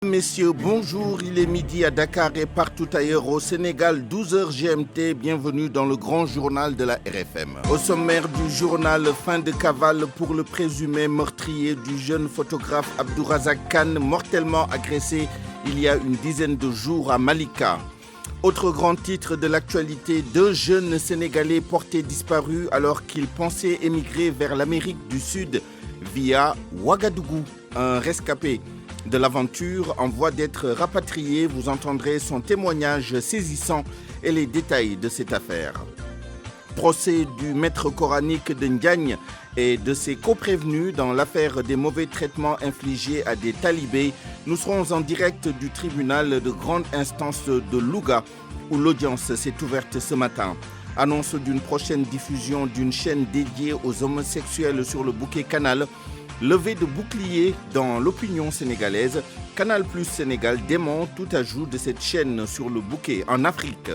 Messieurs, bonjour, il est midi à Dakar et partout ailleurs au Sénégal, 12h GMT, bienvenue dans le grand journal de la RFM. Au sommaire du journal, fin de cavale pour le présumé meurtrier du jeune photographe Abdourazak Khan, mortellement agressé il y a une dizaine de jours à Malika. Autre grand titre de l'actualité, 2 jeunes Sénégalais portés disparus alors qu'ils pensaient émigrer vers l'Amérique du Sud via Ouagadougou. Un rescapé de l'aventure en voie d'être rapatrié, vous entendrez son témoignage saisissant et les détails de cette affaire. Procès du maître coranique de Ndiagne et de ses coprévenus dans l'affaire des mauvais traitements infligés à des talibés. Nous serons en direct du tribunal de grande instance de Louga où l'audience s'est ouverte ce matin. Annonce d'une prochaine diffusion d'une chaîne dédiée aux homosexuels sur le bouquet Canal. Levée de bouclier dans l'opinion sénégalaise. Canal Plus Sénégal dément tout ajout de cette chaîne sur le bouquet en Afrique.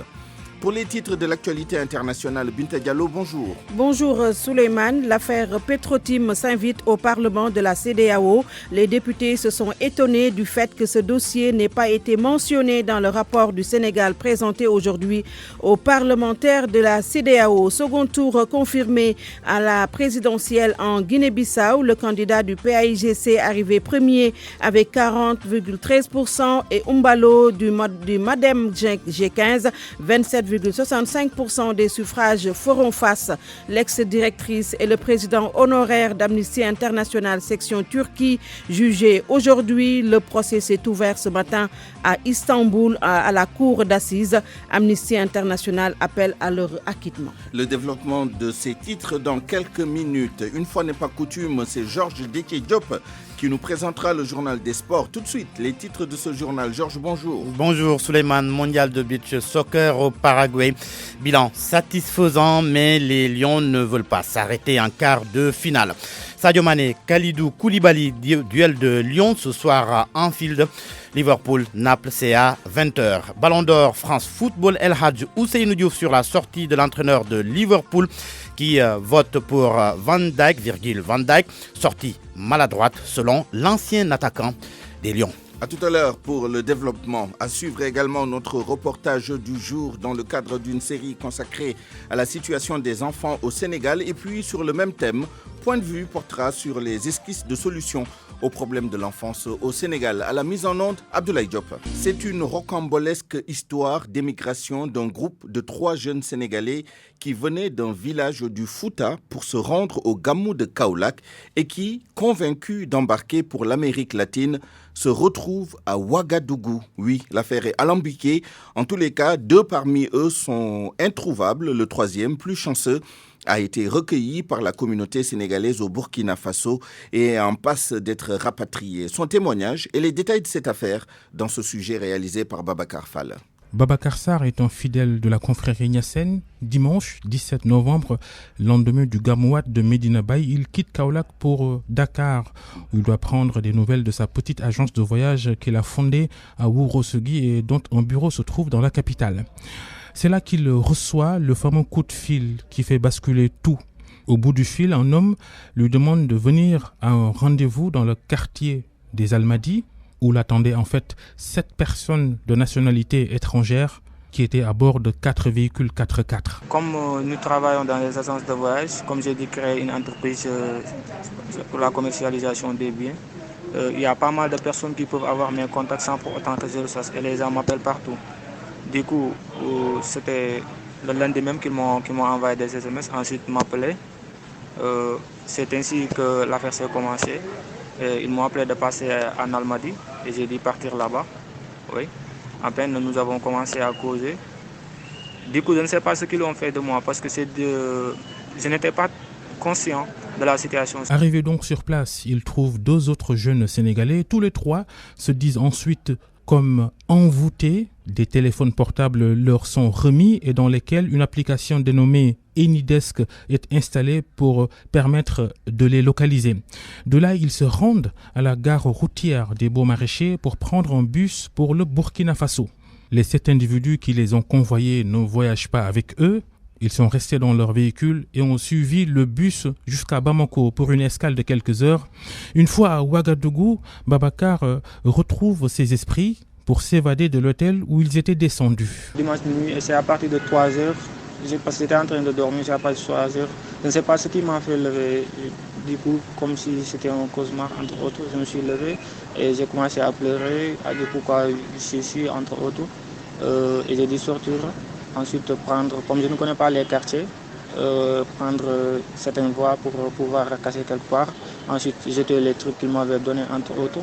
Pour les titres de l'actualité internationale, Binta Diallo, bonjour. Bonjour Souleymane. L'affaire Petrotim s'invite au Parlement de la CEDEAO. Les députés se sont étonnés du fait que ce dossier n'ait pas été mentionné dans le rapport du Sénégal présenté aujourd'hui aux parlementaires de la CEDEAO. Second tour confirmé à la présidentielle en Guinée-Bissau. Le candidat du PAIGC arrivé premier avec 40,13% et Umbalo du Madem G15, 27,65% des suffrages feront face. L'ex-directrice et le président honoraire d'Amnesty International section Turquie jugés aujourd'hui. Le procès s'est ouvert ce matin à Istanbul à la cour d'assises. Amnesty International appelle à leur acquittement. Le développement de ces titres dans quelques minutes. Une fois n'est pas coutume, c'est Georges Détié Diop qui nous présentera le journal des sports. Tout de suite, les titres de ce journal. Georges, bonjour. Bonjour Souleymane, mondial de beach soccer au Paraguay. Bilan satisfaisant, mais les Lions ne veulent pas s'arrêter en quart de finale. Sadio Mané, Kalidou Koulibaly, duel de Lyon ce soir à Anfield. Liverpool, Naples, c'est à 20h. Ballon d'or, France Football, El Hadj Ousseynou Diouf sur la sortie de l'entraîneur de Liverpool qui vote pour Van Dijk, sortie maladroite selon l'ancien attaquant des Lions. À tout à l'heure pour le développement. À suivre également notre reportage du jour dans le cadre d'une série consacrée à la situation des enfants au Sénégal. Et puis sur le même thème, Point de vue portera sur les esquisses de solutions aux problèmes de l'enfance au Sénégal. À la mise en onde, Abdoulaye Diop. C'est une rocambolesque histoire d'émigration d'un groupe de 3 jeunes Sénégalais qui venaient d'un village du Fouta pour se rendre au Gamou de Kaolack et qui, convaincus d'embarquer pour l'Amérique latine, se retrouvent à Ouagadougou. Oui, l'affaire est alambiquée. En tous les cas, 2 parmi eux sont introuvables. Le 3e, plus chanceux, a été recueilli par la communauté sénégalaise au Burkina Faso et est en passe d'être rapatrié. Son témoignage et les détails de cette affaire dans ce sujet réalisé par Babacar Fall. Babacar Sarr est un fidèle de la confrérie Niassène. Dimanche 17 novembre, lendemain du Gamouat de Medina Baye, il quitte Kaolack pour Dakar, où il doit prendre des nouvelles de sa petite agence de voyage qu'il a fondée à Ourossogui et dont un bureau se trouve dans la capitale. C'est là qu'il reçoit le fameux coup de fil qui fait basculer tout. Au bout du fil, un homme lui demande de venir à un rendez-vous dans le quartier des Almadies, où l'attendaient en fait 7 personnes de nationalité étrangère qui étaient à bord de 4 véhicules 4x4. Comme nous travaillons dans les agences de voyage, comme j'ai dit créer une entreprise pour la commercialisation des biens, il y a pas mal de personnes qui peuvent avoir mes contacts sans pour autant que je le sache et les gens m'appellent partout. Du coup, c'était le lundi même qu'ils m'ont envoyé des SMS, ensuite m'appelaient. C'est ainsi que l'affaire s'est commencée. Ils m'ont appelé de passer en Almadies et j'ai dit partir là-bas. Oui. À peine nous avons commencé à causer. Du coup, je ne sais pas ce qu'ils ont fait de moi parce que je n'étais pas conscient de la situation. Arrivé donc sur place, ils trouvent 2 autres jeunes Sénégalais. Tous les 3 se disent ensuite comme envoûtés. Des téléphones portables leur sont remis et dans lesquels une application dénommée Anydesk est installée pour permettre de les localiser. De là, ils se rendent à la gare routière des Beaux-Maraîchers pour prendre un bus pour le Burkina Faso. Les 7 individus qui les ont convoyés ne voyagent pas avec eux. Ils sont restés dans leur véhicule et ont suivi le bus jusqu'à Bamako pour une escale de quelques heures. Une fois à Ouagadougou, Babacar retrouve ses esprits pour s'évader de l'hôtel où ils étaient descendus. Dimanche nuit, c'est à partir de 3 heures. Parce que j'étais en train de dormir, c'est à partir de 3 heures. Je ne sais pas ce qui m'a fait lever. Du coup, comme si c'était un cauchemar, entre autres, je me suis levé et j'ai commencé à pleurer. À dire pourquoi je suis, entre autres. Et j'ai dû sortir. Ensuite, prendre, comme je ne connais pas les quartiers, prendre certaines voies pour pouvoir casser quelque part. Ensuite, jeter les trucs qu'il m'avait donnés, entre autres.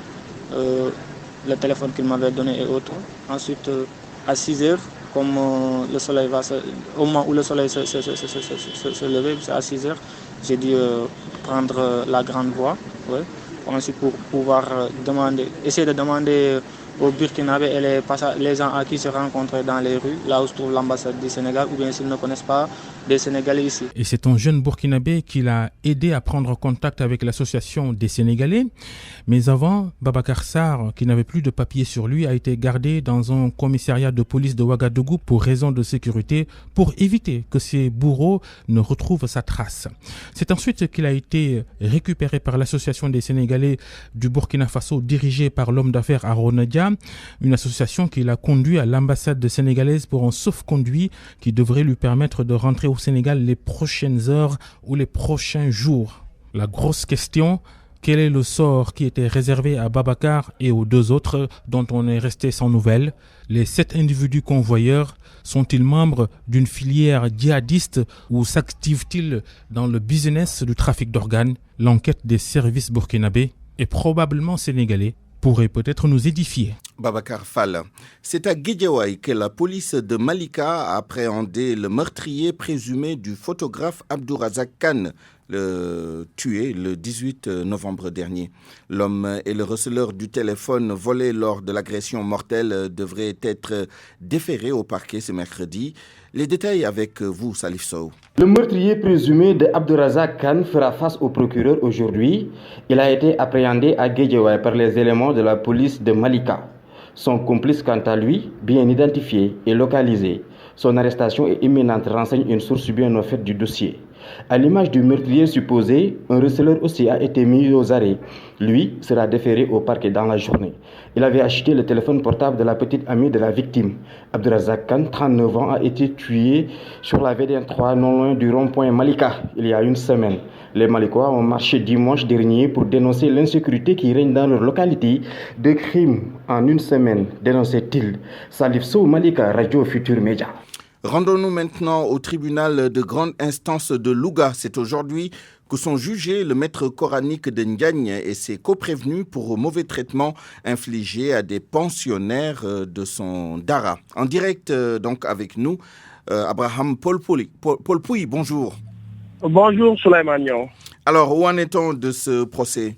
Le téléphone qu'il m'avait donné et autres. Ensuite, à 6 heures, comme le soleil au moment où le soleil se levait, c'est à 6 heures, j'ai dû prendre la grande voie. Ouais. Ensuite, pour pouvoir essayer de demander aux Burkinabés et les gens à qui se rencontrent dans les rues, là où se trouve l'ambassade du Sénégal, ou bien s'ils ne connaissent pas des Sénégalais ici. Et c'est un jeune Burkinabé qui l'a aidé à prendre contact avec l'association des Sénégalais. Mais avant, Babacar Sarr, qui n'avait plus de papier sur lui, a été gardé dans un commissariat de police de Ouagadougou pour raison de sécurité, pour éviter que ses bourreaux ne retrouvent sa trace. C'est ensuite qu'il a été récupéré par l'association des Sénégalais du Burkina Faso, dirigée par l'homme d'affaires Arona Dia, une association qui l'a conduit à l'ambassade sénégalaise pour un sauf-conduit qui devrait lui permettre de rentrer au Sénégal les prochaines heures ou les prochains jours. La grosse question, quel est le sort qui était réservé à Babacar et aux 2 autres dont on est resté sans nouvelles? Les 7 individus convoyeurs sont-ils membres d'une filière djihadiste ou s'activent-ils dans le business du trafic d'organes? L'enquête des services burkinabés et probablement sénégalais pourrait peut-être nous édifier. Babacar Fall, c'est à Guédiawaye que la police de Malika a appréhendé le meurtrier présumé du photographe Abdourazak Khan, tué le 18 novembre dernier. L'homme et le receleur du téléphone volé lors de l'agression mortelle devraient être déférés au parquet ce mercredi. Les détails avec vous, Salif Sow. Le meurtrier présumé de Abdourazak Khan fera face au procureur aujourd'hui. Il a été appréhendé à Guédiawaye par les éléments de la police de Malika. Son complice, quant à lui, bien identifié et localisé. Son arrestation est imminente, renseigne une source bien au fait du dossier. À l'image du meurtrier supposé, un receleur aussi a été mis aux arrêts. Lui sera déféré au parquet dans la journée. Il avait acheté le téléphone portable de la petite amie de la victime. Abdourazak Khan, 39 ans, a été tué sur la VDN 3, non loin du rond-point Malika, il y a une semaine. Les Malikois ont marché dimanche dernier pour dénoncer l'insécurité qui règne dans leur localité. 2 crimes en une semaine, dénonçait-il. Salif Sow, Malika, Radio Futur Média. Rendons-nous maintenant au tribunal de grande instance de Louga. C'est aujourd'hui que sont jugés le maître coranique de Ndiagne et ses coprévenus pour mauvais traitement infligés à des pensionnaires de son Dara. En direct donc avec nous, Abraham Paul Pouy, bonjour. Bonjour Souleymane. Alors, où en est-on de ce procès ?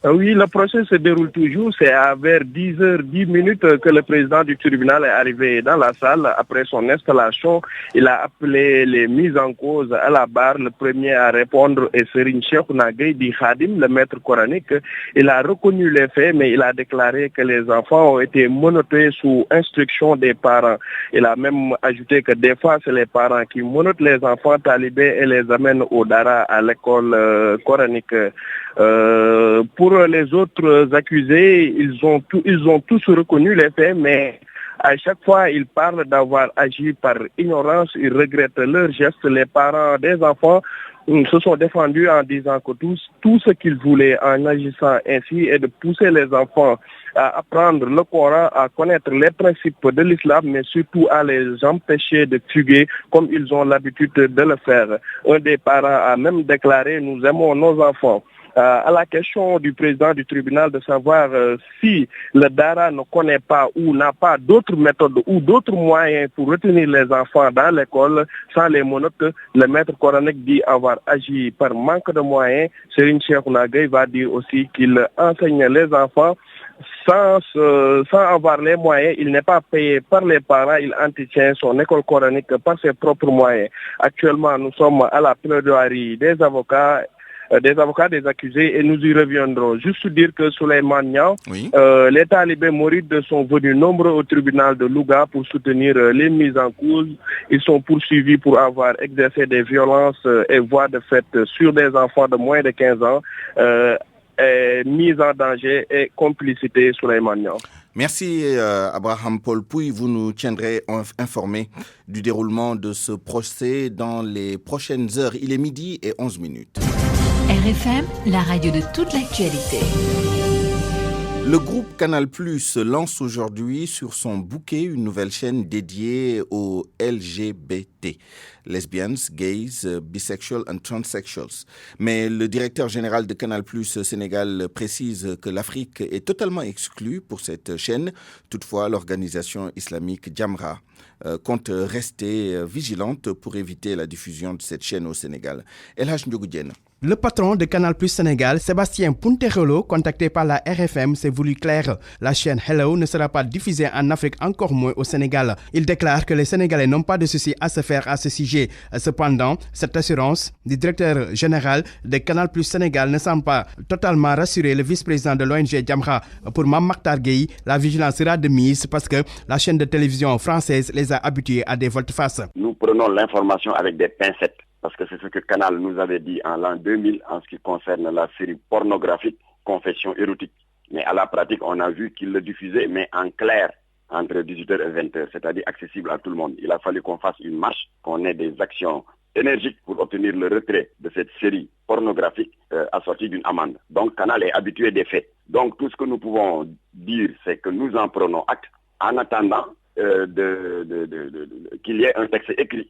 Oui, le procès se déroule toujours. C'est à vers 10h10 que le président du tribunal est arrivé dans la salle. Après son installation, il a appelé les mises en cause à la barre. Le premier à répondre est Serigne Cheikhouna Gueye dit Khadim, le maître coranique. Il a reconnu les faits, mais il a déclaré que les enfants ont été menottés sous instruction des parents. Il a même ajouté que des fois, c'est les parents qui menottent les enfants talibés et les amènent au Dara, à l'école coranique. Pour les autres accusés, ils ont tous reconnu les faits, mais à chaque fois, ils parlent d'avoir agi par ignorance, ils regrettent leurs gestes. Les parents des enfants se sont défendus en disant que tout ce qu'ils voulaient en agissant ainsi est de pousser les enfants à apprendre le Coran, à connaître les principes de l'islam, mais surtout à les empêcher de fuguer comme ils ont l'habitude de le faire. Un des parents a même déclaré « Nous aimons nos enfants ». À la question du président du tribunal de savoir si le Dara ne connaît pas ou n'a pas d'autres méthodes ou d'autres moyens pour retenir les enfants dans l'école sans les menottes, le maître coranique dit avoir agi par manque de moyens. Serigne Cheikhouna Gueye va dire aussi qu'il enseigne les enfants sans avoir les moyens. Il n'est pas payé par les parents, il entretient son école coranique par ses propres moyens. Actuellement, nous sommes à la plaidoirie des avocats. des avocats des accusés et nous y reviendrons. Juste dire que Souleymane Niang, Oui. les talibés mourides sont venus nombreux au tribunal de Louga pour soutenir les mises en cause. Ils sont poursuivis pour avoir exercé des violences et voies de fait sur des enfants de moins de 15 ans, mise en danger et complicité Souleymane Niang. Merci Abraham Paul Pouy. Vous nous tiendrez informés du déroulement de ce procès dans les prochaines heures. Il est 12h11. RFM, la radio de toute l'actualité. Le groupe Canal+ lance aujourd'hui sur son bouquet une nouvelle chaîne dédiée aux LGBT, lesbians, gays, bisexuals and transsexuals. Mais le directeur général de Canal+ Sénégal précise que l'Afrique est totalement exclue pour cette chaîne. Toutefois, l'organisation islamique Jamra compte rester vigilante pour éviter la diffusion de cette chaîne au Sénégal. El Hadj Ndiogou Diène. Le patron de Canal+ Sénégal, Sébastien Punterolo, contacté par la RFM, s'est voulu clair. La chaîne Hello ne sera pas diffusée en Afrique, encore moins au Sénégal. Il déclare que les Sénégalais n'ont pas de souci à se faire à ce sujet. Cependant, cette assurance du directeur général de Canal+ Sénégal ne semble pas totalement rassurer le vice-président de l'ONG Jamra. Pour Mame Mactar Gueye, la vigilance sera de mise parce que la chaîne de télévision française les a habitués à des volte-face. Nous prenons l'information avec des pincettes. Parce que c'est ce que Canal nous avait dit en l'an 2000 en ce qui concerne la série pornographique Confession érotique. Mais à la pratique, on a vu qu'il le diffusait, mais en clair, entre 18h et 20h, c'est-à-dire accessible à tout le monde. Il a fallu qu'on fasse une marche, qu'on ait des actions énergiques pour obtenir le retrait de cette série pornographique assortie d'une amende. Donc Canal est habitué des faits. Donc tout ce que nous pouvons dire, c'est que nous en prenons acte en attendant qu'il y ait un texte écrit,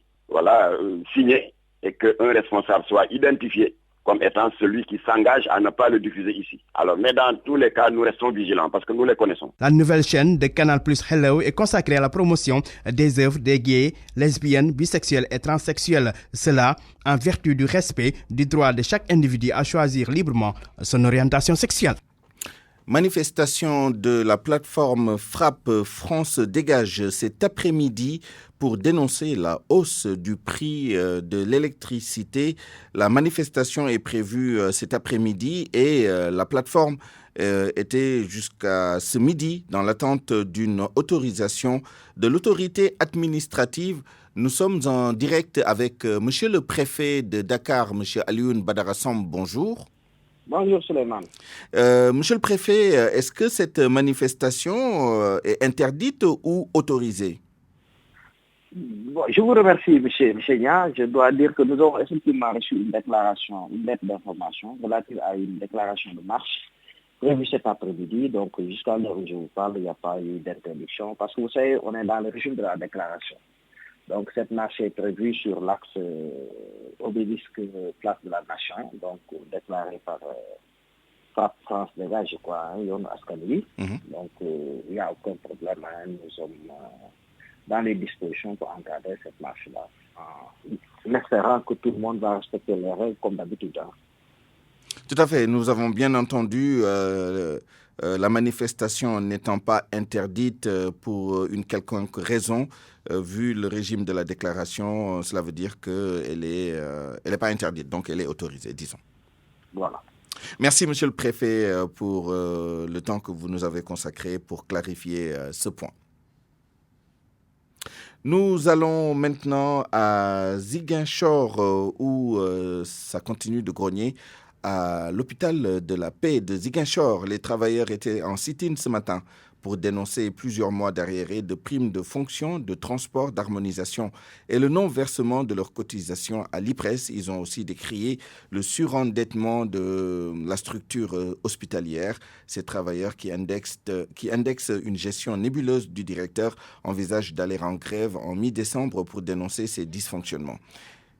signé, et qu'un responsable soit identifié comme étant celui qui s'engage à ne pas le diffuser ici. Alors, mais dans tous les cas, nous restons vigilants parce que nous les connaissons. La nouvelle chaîne de Canal+ Hello est consacrée à la promotion des œuvres des gays, lesbiennes, bisexuels et transsexuels. Cela en vertu du respect du droit de chaque individu à choisir librement son orientation sexuelle. Manifestation de la plateforme Frappe France Dégage cet après-midi pour dénoncer la hausse du prix de l'électricité. La manifestation est prévue cet après-midi et la plateforme était jusqu'à ce midi dans l'attente d'une autorisation de l'autorité administrative. Nous sommes en direct avec monsieur le préfet de Dakar, monsieur Alioune Badara Samb. Bonjour. Bonjour Souleymane. Monsieur le préfet, est-ce que cette manifestation est interdite ou autorisée? Bon, je vous remercie, monsieur Nia. Je dois dire que nous avons effectivement reçu une déclaration, une lettre d'information relative à une déclaration de marche prévue cet après-midi. Donc jusqu'à l'heure où je vous parle, il n'y a pas eu d'interdiction parce que vous savez, on est dans le régime de la déclaration. Donc cette marche est prévue sur l'axe Obélisque Place de la Nation, donc déclaré par Frappe France Dégage, je crois, Yoonu Askan Wi. Donc il n'y a aucun problème. Nous sommes dans les dispositions pour encadrer cette marche-là, en espérant que tout le monde va respecter les règles comme d'habitude. Tout à fait. Nous avons bien entendu la manifestation n'étant pas interdite pour une quelconque raison. Vu le régime de la déclaration, cela veut dire qu'elle est pas interdite, donc elle est autorisée, disons. Voilà. Merci, monsieur le préfet, pour le temps que vous nous avez consacré pour clarifier ce point. Nous allons maintenant à Ziguinchor, où ça continue de grogner. À l'hôpital de la paix de Ziguinchor, les travailleurs étaient en sit-in ce matin pour dénoncer plusieurs mois d'arriérés de primes de fonction, de transport, d'harmonisation et le non-versement de leurs cotisations à l'IPRES. Ils ont aussi décrié le surendettement de la structure hospitalière. Ces travailleurs qui indexent une gestion nébuleuse du directeur envisagent d'aller en grève en mi-décembre pour dénoncer ces dysfonctionnements.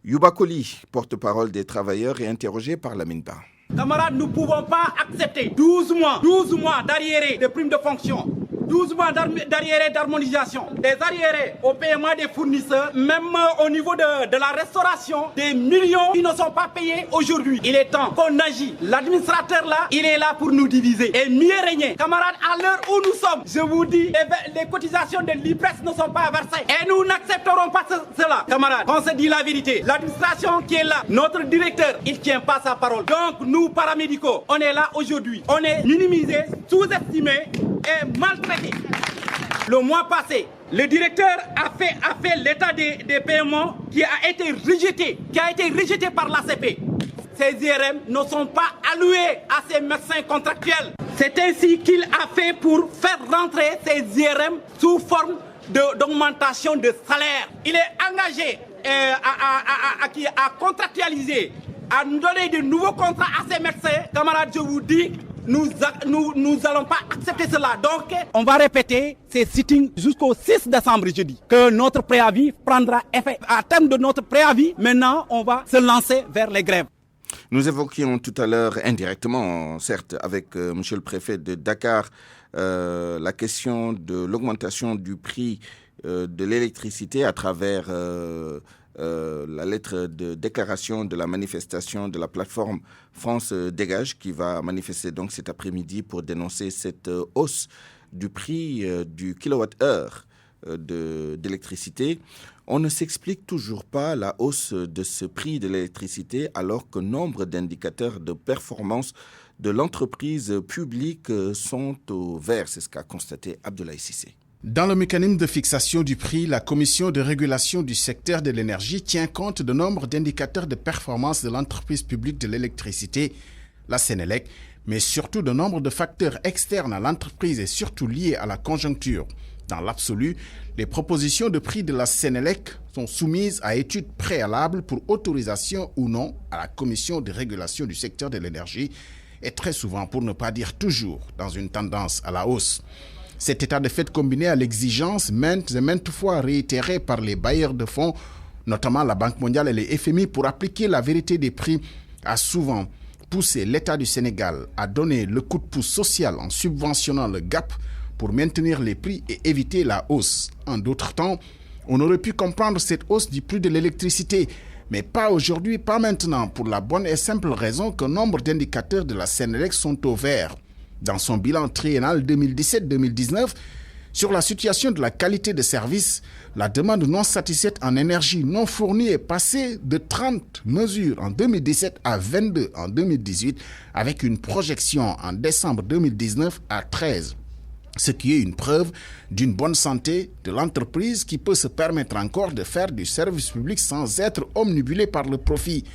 Yuba Koli, porte-parole des travailleurs, est interrogé par Lamine Ba. Camarades, nous ne pouvons pas accepter 12 mois d'arriérés de primes de fonction. 12 mois d'arriérés d'harmonisation, des arriérés au paiement des fournisseurs, même au niveau de la restauration, des millions qui ne sont pas payés aujourd'hui. Il est temps qu'on agit. L'administrateur là, il est là pour nous diviser et mieux régner. Camarades, à l'heure où nous sommes, je vous dis, les cotisations de l'IPRES ne sont pas versées. Et nous n'accepterons pas cela. Camarades, on se dit la vérité. L'administration qui est là, notre directeur, il ne tient pas sa parole. Donc nous, paramédicaux, on est là aujourd'hui. On est minimisés, sous-estimés et maltraités. Le mois passé, le directeur a fait l'état des paiements qui a été rejeté par l'ACP. Ces IRM ne sont pas alloués à ces médecins contractuels. C'est ainsi qu'il a fait pour faire rentrer ces IRM sous forme d'augmentation de salaire. Il est engagé à contractualiser, à nous donner de nouveaux contrats à ces médecins. Camarades, je vous dis, nous n'allons pas accepter cela. Donc, on va répéter ces sittings jusqu'au 6 décembre, jeudi, que notre préavis prendra effet. À terme de notre préavis, maintenant, on va se lancer vers les grèves. Nous évoquions tout à l'heure, indirectement, certes, avec monsieur le préfet de Dakar, la question de l'augmentation du prix de l'électricité à travers la lettre de déclaration de la manifestation de la plateforme France Dégage qui va manifester donc cet après-midi pour dénoncer cette hausse du prix du kilowatt-heure d'électricité. On ne s'explique toujours pas la hausse de ce prix de l'électricité alors que nombre d'indicateurs de performance de l'entreprise publique sont au vert. C'est ce qu'a constaté Abdoulaye Cissé. Dans le mécanisme de fixation du prix, la Commission de régulation du secteur de l'énergie tient compte de nombre d'indicateurs de performance de l'entreprise publique de l'électricité, la Sénélec, mais surtout de nombre de facteurs externes à l'entreprise et surtout liés à la conjoncture. Dans l'absolu, les propositions de prix de la Sénélec sont soumises à étude préalable pour autorisation ou non à la Commission de régulation du secteur de l'énergie et très souvent, pour ne pas dire toujours, dans une tendance à la hausse. Cet état de fait combiné à l'exigence maintes et maintes fois réitérée par les bailleurs de fonds, notamment la Banque mondiale et les FMI, pour appliquer la vérité des prix, a souvent poussé l'État du Sénégal à donner le coup de pouce social en subventionnant le gap pour maintenir les prix et éviter la hausse. En d'autres temps, on aurait pu comprendre cette hausse du prix de l'électricité, mais pas aujourd'hui, pas maintenant, pour la bonne et simple raison que nombre d'indicateurs de la Sénélec sont au vert. Dans son bilan triennal 2017-2019, sur la situation de la qualité de service, la demande non satisfaite en énergie non fournie est passée de 30 mesures en 2017 à 22 en 2018, avec une projection en décembre 2019 à 13. Ce qui est une preuve d'une bonne santé de l'entreprise qui peut se permettre encore de faire du service public sans être omnibulé par le profit.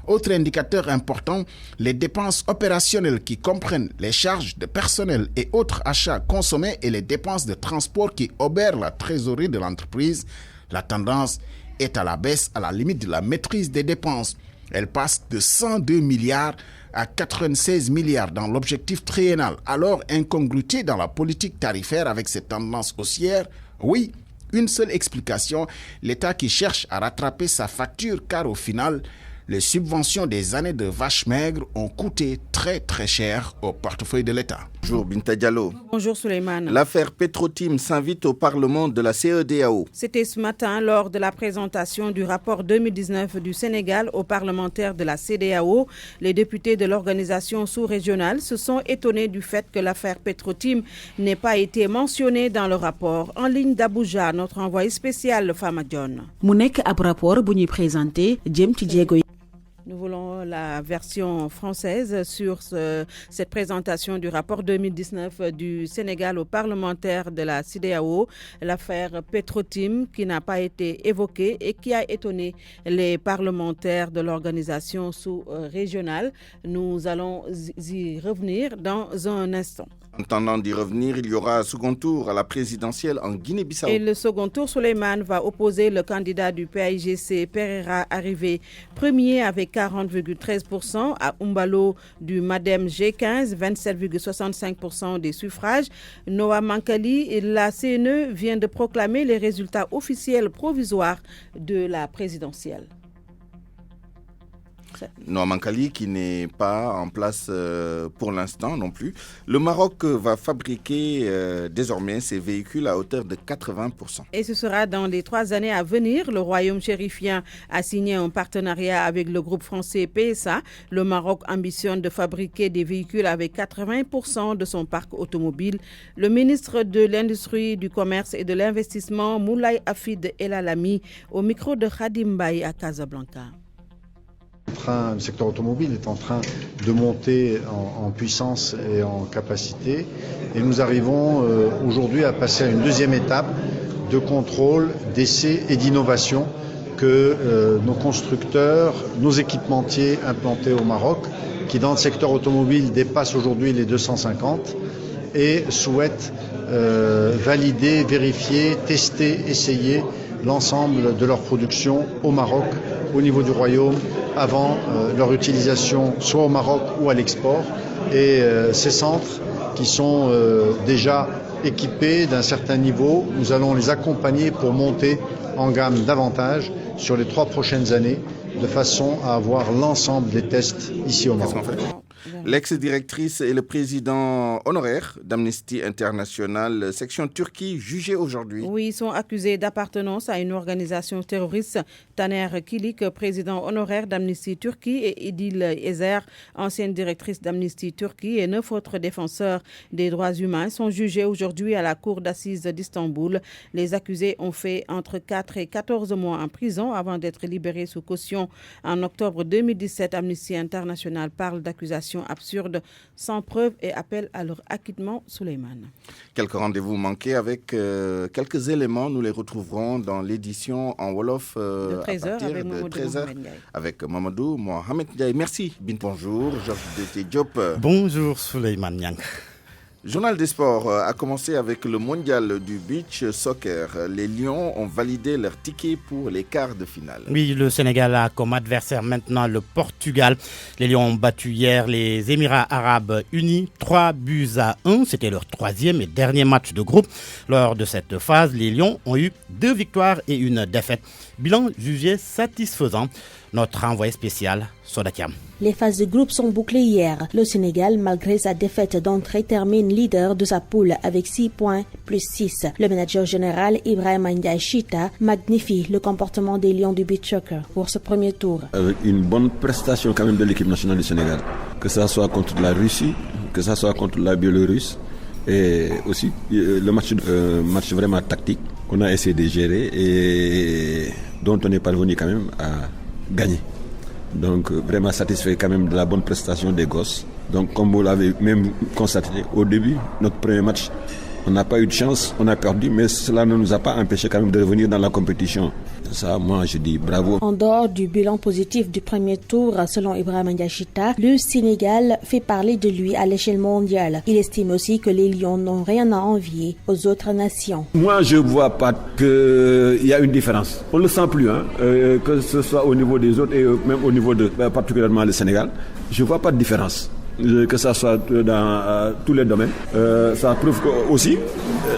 Autre indicateur important, les dépenses opérationnelles qui comprennent les charges de personnel et autres achats consommés et les dépenses de transport qui obèrent la trésorerie de l'entreprise. La tendance est à la baisse à la limite de la maîtrise des dépenses. Elle passe de 102 milliards à 96 milliards dans l'objectif triennal. Alors, incongruité dans la politique tarifaire avec cette tendance haussière? Oui, une seule explication, l'État qui cherche à rattraper sa facture car au final, les subventions des années de vache maigre ont coûté très très cher au portefeuille de l'État. Bonjour Binta Diallo. Bonjour Souleymane. L'affaire Petrotim s'invite au Parlement de la CEDEAO. C'était ce matin lors de la présentation du rapport 2019 du Sénégal aux parlementaires de la CEDEAO. Les députés de l'organisation sous-régionale se sont étonnés du fait que l'affaire Petrotim n'ait pas été mentionnée dans le rapport. En ligne d'Abuja, notre envoyé spécial Fama John. Mu nekk ab rapport bu ñuy présenté jëm ci jéego. Nous voulons la version française sur cette présentation du rapport 2019 du Sénégal aux parlementaires de la CEDEAO, l'affaire Petrotim qui n'a pas été évoquée et qui a étonné les parlementaires de l'organisation sous-régionale. Nous allons y revenir dans un instant. En attendant d'y revenir, il y aura un second tour à la présidentielle en Guinée-Bissau. Et le second tour, Souleymane va opposer le candidat du PAIGC, Pereira, arrivé premier avec 40,13%, à Umbalo du Madem G15, 27,65% des suffrages. Noah Mankali, la CNE vient de proclamer les résultats officiels provisoires de la présidentielle. Noamankali qui n'est pas en place pour l'instant non plus. Le Maroc va fabriquer désormais ses véhicules à hauteur de 80%. Et ce sera dans les 3 années à venir. Le royaume chérifien a signé un partenariat avec le groupe français PSA. Le Maroc ambitionne de fabriquer des véhicules avec 80% de son parc automobile. Le ministre de l'Industrie, du Commerce et de l'Investissement, Moulay Hafid El Alami, au micro de Khadim Baye à Casablanca. Le secteur automobile est en train de monter en puissance et en capacité et nous arrivons aujourd'hui à passer à une deuxième étape de contrôle, d'essai et d'innovation que nos constructeurs, nos équipementiers implantés au Maroc, qui dans le secteur automobile dépassent aujourd'hui les 250 et souhaitent valider, vérifier, tester, essayer l'ensemble de leur production au Maroc, au niveau du Royaume, avant leur utilisation soit au Maroc ou à l'export. Et ces centres qui sont déjà équipés d'un certain niveau, nous allons les accompagner pour monter en gamme davantage sur les 3 prochaines années, de façon à avoir l'ensemble des tests ici au Maroc. L'ex-directrice et le président honoraire d'Amnesty International, section Turquie, jugés aujourd'hui. Oui, ils sont accusés d'appartenance à une organisation terroriste. Taner Kilik, président honoraire d'Amnesty Turquie, et Idil Ezer, ancienne directrice d'Amnesty Turquie, et 9 autres défenseurs des droits humains sont jugés aujourd'hui à la cour d'assises d'Istanbul. Les accusés ont fait entre 4 et 14 mois en prison avant d'être libérés sous caution. En octobre 2017, Amnesty International parle d'accusations absurdes, sans preuve, et appelle à leur acquittement. Souleymane. Quelques rendez-vous manqués avec quelques éléments. Nous les retrouverons dans l'édition en Wolof de 13h avec Mamadou 13h avec Mamadou Mohamed Ndiaye. Merci. Bonjour, Georges Dété Diop. Bonjour, Souleymane Niang. Journal des sports a commencé avec le mondial du beach soccer. Les Lions ont validé leur ticket pour les quarts de finale. Oui, le Sénégal a comme adversaire maintenant le Portugal. Les Lions ont battu hier les Émirats arabes unis 3-1. C'était leur 3e et dernier match de groupe. Lors de cette phase, les Lions ont eu 2 victoires et une défaite. Bilan jugé satisfaisant. Notre envoyé spécial, Sodakiam. Les phases de groupe sont bouclées hier. Le Sénégal, malgré sa défaite d'entrée, termine leader de sa poule avec 6 points plus 6. Le manager général Ibrahima Ndiaye Chita magnifie le comportement des Lions du beach soccer pour ce premier tour. Avec une bonne prestation quand même de l'équipe nationale du Sénégal, que ça soit contre la Russie, que ça soit contre la Biélorusse, et aussi le match vraiment tactique qu'on a essayé de gérer et dont on est parvenu quand même à gagner. Donc vraiment satisfait quand même de la bonne prestation des gosses. Donc comme vous l'avez même constaté au début, notre premier match, on n'a pas eu de chance, on a perdu, mais cela ne nous a pas empêché quand même de revenir dans la compétition. Ça, moi, je dis bravo. En dehors du bilan positif du premier tour, selon Ibrahima Ndiaye Chita, le Sénégal fait parler de lui à l'échelle mondiale. Il estime aussi que les Lions n'ont rien à envier aux autres nations. Moi, je ne vois pas qu'il y a une différence. On ne le sent plus, que ce soit au niveau des autres et même au niveau de particulièrement le Sénégal. Je ne vois pas de différence. Que ça soit dans tous les domaines. Ça prouve que aussi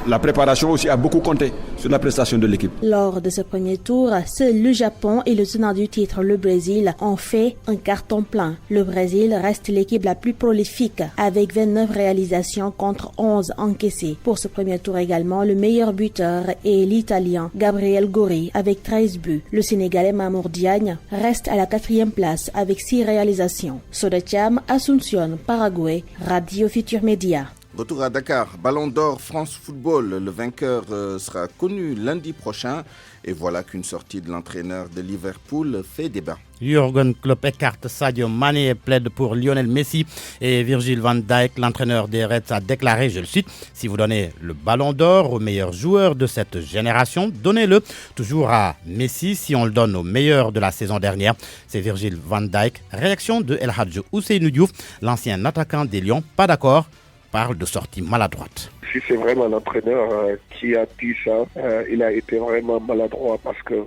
la préparation aussi a beaucoup compté sur la prestation de l'équipe. Lors de ce premier tour, seul le Japon et le tenant du titre, le Brésil, ont fait un carton plein. Le Brésil reste l'équipe la plus prolifique avec 29 réalisations contre 11 encaissées. Pour ce premier tour également, le meilleur buteur est l'Italien Gabriel Gori avec 13 buts. Le Sénégalais Mamour Diagne reste à la 4e place avec 6 réalisations. Sodatiam, Asunción, Paraguay, Radio Futur Média. Retour à Dakar, Ballon d'Or France Football. Le vainqueur sera connu lundi prochain. Et voilà qu'une sortie de l'entraîneur de Liverpool fait débat. Jürgen Klopp écarte Sadio Mané et plaide pour Lionel Messi. Et Virgil van Dijk, l'entraîneur des Reds, a déclaré, je le cite, « Si vous donnez le Ballon d'Or au meilleur joueur de cette génération, donnez-le toujours à Messi si on le donne au meilleur de la saison dernière. » C'est Virgil van Dijk. Réaction de El Hadji Ousseynou Diouf, l'ancien attaquant des Lions, pas d'accord, parle de sortie maladroite. Si c'est vraiment l'entraîneur qui a dit ça, il a été vraiment maladroit parce que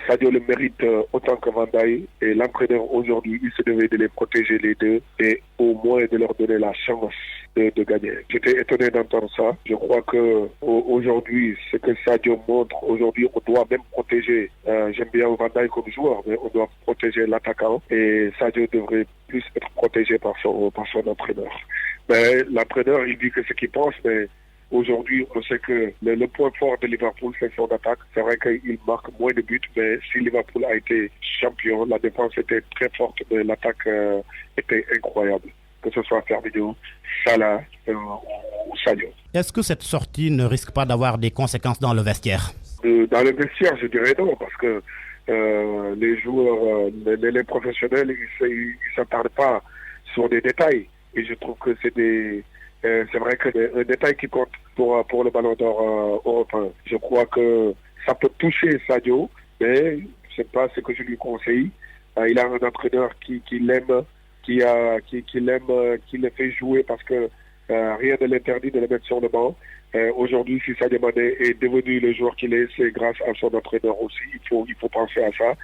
Sadio le mérite autant que Vandaï, et l'entraîneur aujourd'hui, il se devait de les protéger les deux et au moins de leur donner la chance de gagner. J'étais étonné d'entendre ça. Je crois que aujourd'hui, ce que Sadio montre, aujourd'hui, on doit même protéger, j'aime bien Vandaï comme joueur, mais on doit protéger l'attaquant, et Sadio devrait plus être protégé par son entraîneur. Mais l'entraîneur, il dit que ce qu'il pense, mais aujourd'hui, on sait que le point fort de Liverpool, c'est son attaque. C'est vrai qu'il marque moins de buts, mais si Liverpool a été champion, la défense était très forte, mais l'attaque était incroyable. Que ce soit Firmino, Salah ou Sadio. Est-ce que cette sortie ne risque pas d'avoir des conséquences dans le vestiaire? Dans le vestiaire, je dirais non, parce que les joueurs, les professionnels, ils ne s'attardent pas sur des détails. Et je trouve que c'est vrai que un détail qui compte pour le Ballon d'Or européen. Je crois que ça peut toucher Sadio, mais je sais pas ce que je lui conseille. Il a un entraîneur qui l'aime, qui le fait jouer parce que rien ne l'interdit de le mettre sur le banc. Aujourd'hui, si Sadio Mané est devenu le joueur qu'il est, c'est grâce à son entraîneur aussi. Il faut penser à ça.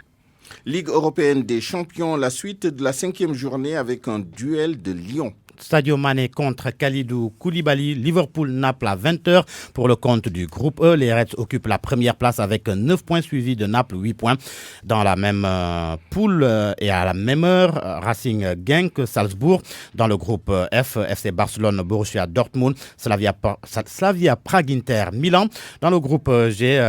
Ligue européenne des champions, la suite de la 5e journée avec un duel de Lyon. Sadio Mané contre Kalidou Koulibaly, Liverpool-Naples à 20h. Pour le compte du groupe E, les Reds occupent la première place avec 9 points suivis de Naples, 8 points. Dans la même poule et à la même heure, Racing Genk, Salzbourg. Dans le groupe F, FC Barcelone, Borussia Dortmund, Slavia Prague Inter, Milan. Dans le groupe G,